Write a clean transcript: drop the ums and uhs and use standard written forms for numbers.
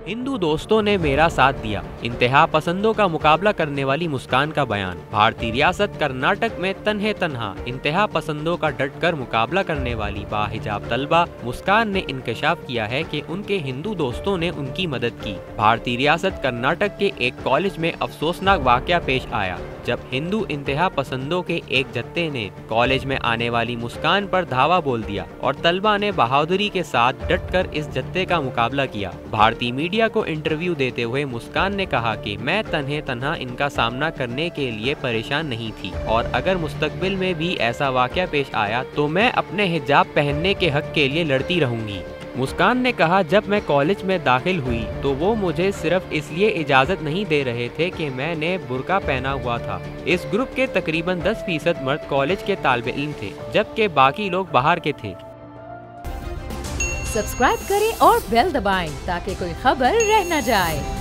हिंदू दोस्तों ने मेरा साथ दिया, इंतहा पसंदों का मुकाबला करने वाली मुस्कान का बयान। भारतीय रियासत कर्नाटक में तन्हे तन्हा इंतहा पसंदों का डटकर मुकाबला करने वाली बाहिजाब तलबा मुस्कान ने इंकशाफ किया है कि उनके हिंदू दोस्तों ने उनकी मदद की। भारतीय रियासत कर्नाटक के एक कॉलेज में अफसोसनाक वाकया पेश आया, जब हिंदू इंतहा पसंदों के एक जत्थे ने कॉलेज में आने वाली मुस्कान पर धावा बोल दिया और तलबा ने बहादुरी के साथ डटकर इस जत्थे का मुकाबला किया। भारतीय मीडिया को इंटरव्यू देते हुए मुस्कान ने कहा कि मैं तन्हे तन्हा इनका सामना करने के लिए परेशान नहीं थी और अगर मुस्तकबिल में भी ऐसा वाकया पेश आया तो मैं अपने हिजाब पहनने के हक के लिए लड़ती रहूंगी। मुस्कान ने कहा, जब मैं कॉलेज में दाखिल हुई तो वो मुझे सिर्फ इसलिए इजाज़त नहीं दे रहे थे कि मैंने बुर्का पहना हुआ था। इस ग्रुप के तकरीबन 10% मर्द कॉलेज के तालिब इल्म थे, जबकि बाकी लोग बाहर के थे। सब्सक्राइब करें और बेल दबाएं ताकि कोई खबर रह न जाए।